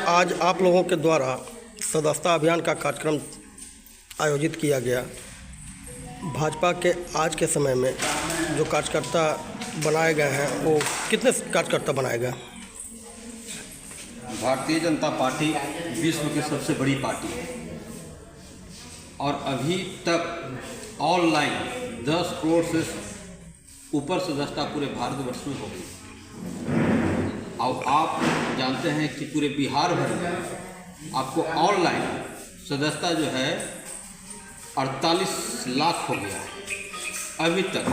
आज आप लोगों के द्वारा सदस्यता अभियान का कार्यक्रम आयोजित किया गया। भाजपा के आज के समय में जो कार्यकर्ता बनाए गए हैं वो कितने कार्यकर्ता बनाए गए? भारतीय जनता पार्टी विश्व की सबसे बड़ी पार्टी है और अभी तक ऑनलाइन 10 करोड़ से ऊपर सदस्यता पूरे भारतवर्ष में हो गई। और आप जानते हैं कि पूरे बिहार भर में आपको ऑनलाइन सदस्यता जो है 48 लाख हो गया है अभी तक।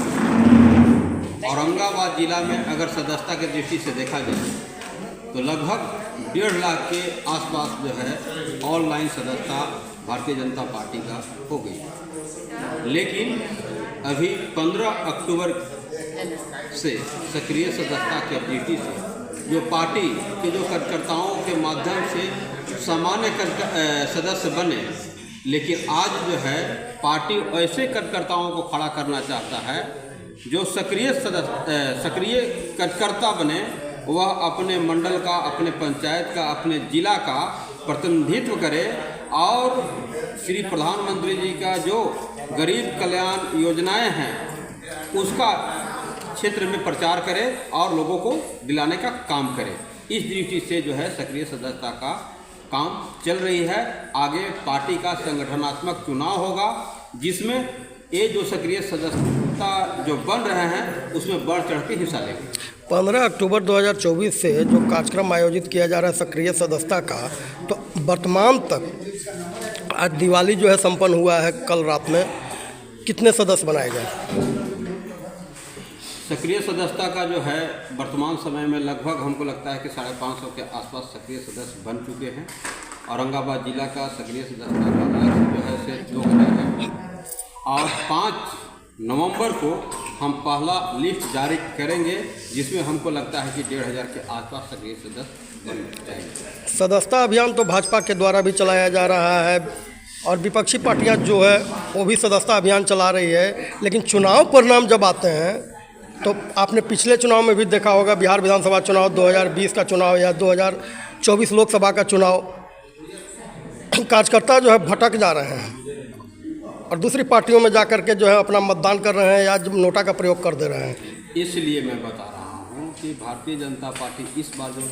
औरंगाबाद जिला में अगर सदस्यता की दृष्टि से देखा जाए तो लगभग 1.5 लाख के आसपास जो है ऑनलाइन सदस्यता भारतीय जनता पार्टी का हो गई। लेकिन अभी 15 अक्टूबर से सक्रिय सदस्यता की दृष्टि से जो पार्टी के जो कार्यकर्ताओं के माध्यम से सामान्य सदस्य बने, लेकिन आज जो है पार्टी ऐसे कार्यकर्ताओं को खड़ा करना चाहता है जो सक्रिय कार्यकर्ता बने, वह अपने मंडल का, अपने पंचायत का, अपने जिला का प्रतिनिधित्व करे और श्री प्रधानमंत्री जी का जो गरीब कल्याण योजनाएं हैं उसका क्षेत्र में प्रचार करे और लोगों को दिलाने का काम करे। इस दृष्टि से जो है सक्रिय सदस्यता का काम चल रही है। आगे पार्टी का संगठनात्मक चुनाव होगा जिसमें ये जो सक्रिय सदस्यता जो बन रहे हैं उसमें बढ़ चढ़ के हिस्सा लेंगे। 15 अक्टूबर 2024 से जो कार्यक्रम आयोजित किया जा रहा है सक्रिय सदस्यता का, तो वर्तमान तक आज दिवाली जो है संपन्न हुआ है, कल रात में कितने सदस्य बनाए गए? सक्रिय सदस्यता का जो है वर्तमान समय में लगभग हमको लगता है कि 550 के आसपास सक्रिय सदस्य बन चुके हैं। औरंगाबाद जिला का सक्रिय सदस्यता का लक्ष्य जो है से 2000 है और 5 नवंबर को हम पहला लिस्ट जारी करेंगे जिसमें हमको लगता है कि 1500 के आसपास सक्रिय सदस्य बन जाएंगे। सदस्यता अभियान तो भाजपा के द्वारा भी चलाया जा रहा है और विपक्षी पार्टियां जो है वो भी सदस्यता अभियान चला रही है, लेकिन चुनाव परिणाम जब आते हैं तो आपने पिछले चुनाव में भी देखा होगा, बिहार विधानसभा चुनाव, 2020 का चुनाव या 2024 लोकसभा का चुनाव, कार्यकर्ता जो है भटक जा रहे हैं और दूसरी पार्टियों में जाकर के जो है अपना मतदान कर रहे हैं या नोटा का प्रयोग कर दे रहे हैं। इसलिए मैं बता रहा हूँ कि भारतीय जनता पार्टी इस बार जो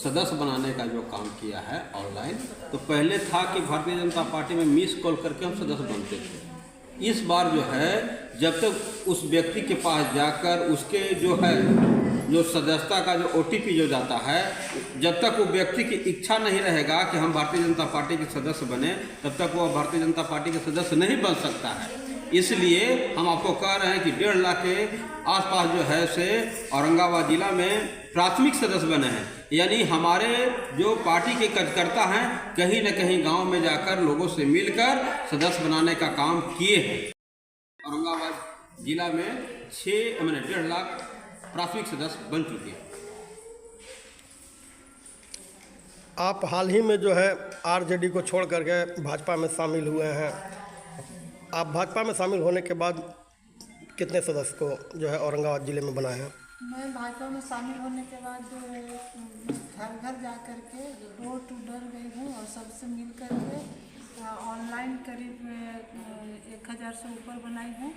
सदस्य बनाने का जो काम किया है ऑनलाइन, तो पहले था कि भारतीय जनता पार्टी में मिस कॉल करके हम सदस्य बनते थे। इस बार जो है जब तक उस व्यक्ति के पास जाकर उसके जो है जो सदस्यता का जो OTP जो जाता है, जब तक वो व्यक्ति की इच्छा नहीं रहेगा कि हम भारतीय जनता पार्टी के सदस्य बने, तब तक वो भारतीय जनता पार्टी के सदस्य नहीं बन सकता है। इसलिए हम आपको कह रहे हैं कि 1.5 लाख के आसपास जो है से औरंगाबाद जिला में प्राथमिक सदस्य बने हैं। यानी हमारे जो पार्टी के कार्यकर्ता हैं कहीं न कहीं गांव में जाकर लोगों से मिलकर सदस्य बनाने का काम किए हैं। औरंगाबाद जिला में 1.5 लाख प्राथमिक सदस्य बन चुके हैं। आप हाल ही में जो है RJD को छोड़ करके भाजपा में शामिल हुए हैं। आप भाजपा में शामिल होने के बाद कितने सदस्य को जो है औरंगाबाद ज़िले में बनाए हैं? मैं भाजपा में शामिल होने के बाद घर घर जा कर के डोर टू डोर गई हूँ और सबसे मिल कर के ऑनलाइन करीब 1000 से ऊपर बनाई हूँ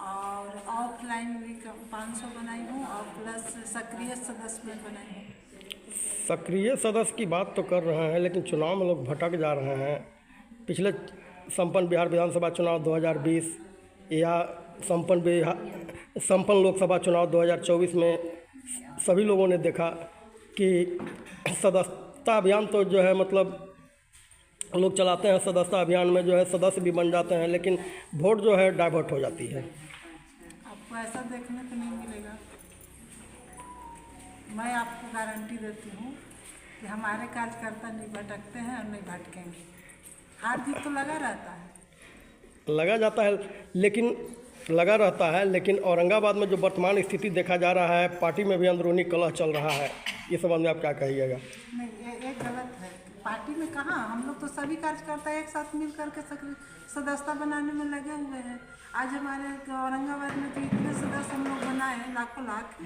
और ऑफलाइन भी 500 बनाई हूँ और प्लस सक्रिय सदस्य में बनाई हूँ। सक्रिय सदस्य की बात तो कर रहे हैं, लेकिन चुनाव में लोग भटक जा रहे हैं। पिछले संपन्न बिहार विधानसभा चुनाव 2020 या संपन्न लोकसभा चुनाव 2024 में सभी लोगों ने देखा कि सदस्यता अभियान तो जो है मतलब लोग चलाते हैं। सदस्यता अभियान में जो है सदस्य भी बन जाते हैं, लेकिन वोट जो है डाइवर्ट हो जाती है। आपको ऐसा देखने को नहीं मिलेगा। मैं आपको गारंटी देती हूँ कि हमारे कार्यकर्ता नहीं भटकते हैं और नहीं भटकेंगे। हार जीत तो लगा रहता है, लगा जाता है, लेकिन लगा रहता है, लेकिन औरंगाबाद में जो वर्तमान स्थिति देखा जा रहा है, पार्टी में भी अंदरूनी कलह चल रहा है। इस संबंध में आप क्या कहिएगा? नहीं, ये गलत है। पार्टी में कहाँ, हम लोग तो सभी कार्यकर्ता एक साथ मिल करके सदस्यता बनाने में लगे हुए हैं। आज हमारे औरंगाबाद में तो इतने सदस्य हम लोग बनाए हैं, लाखों लाख।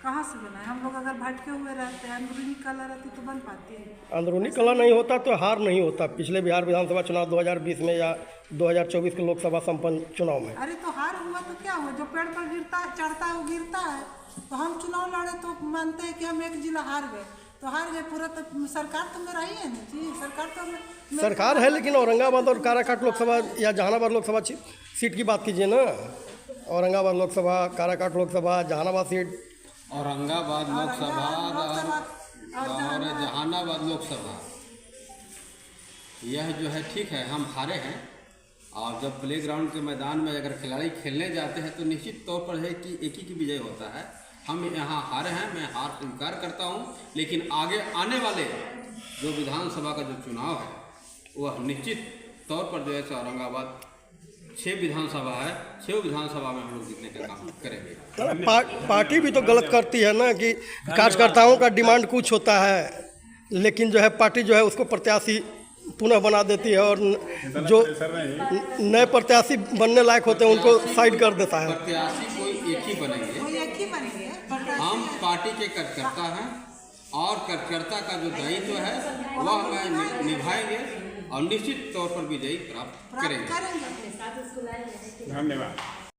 कहाँ से बनाए? हम लोग अगर भटके हुए रहते हैं, अंदरूनी कला रहती तो बन पाती है। अंदरूनी कला नहीं होता तो हार नहीं होता। पिछले बिहार विधानसभा चुनाव 2020 में या 2024 के लोकसभा संपन्न चुनाव में अरे तो हार हुआ तो क्या हुआ? जो पेड़ पर गिरता चढ़ता है वो गिरता है। तो हम चुनाव लड़े तो मानते हैं कि हम एक जिला हार गए, तो हार गए पूरा। तो सरकार तो मेरा ही है ना जी, सरकार है, लेकिन औरंगाबाद और काराकाट लोकसभा या जहानाबाद लोकसभा सीट की बात कीजिए ना। औरंगाबाद लोकसभा, काराकाट लोकसभा, जहानाबाद सीट, औरंगाबाद लोकसभा और जहानाबाद लोकसभा, यह जो है ठीक है, हम हारे हैं। और जब प्ले ग्राउंड के मैदान में अगर खिलाड़ी खेलने जाते हैं तो निश्चित तौर पर है कि एक ही की विजय होता है। हम यहाँ हारे हैं, मैं हार स्वीकार करता हूँ, लेकिन आगे आने वाले जो विधानसभा का जो चुनाव है वह निश्चित तौर पर जो है औरंगाबाद 6 विधानसभा है, 6 विधानसभा में हम लोग जीतने का काम करेंगे। पार्टी भी तो गलत करती है ना कि कार्यकर्ताओं का डिमांड कुछ होता है, लेकिन जो है पार्टी जो है उसको प्रत्याशी पुनः बना देती है, और जो नए प्रत्याशी बनने लायक होते हैं उनको साइड कर देता है। प्रत्याशी कोई एक ही बनेंगे, हम पार्टी के कार्यकर्ता हैं और कार्यकर्ता का जो दायित्व है वह हमें निभाएंगे और निश्चित तौर पर विजयी प्राप्त करेंगे। धन्यवाद।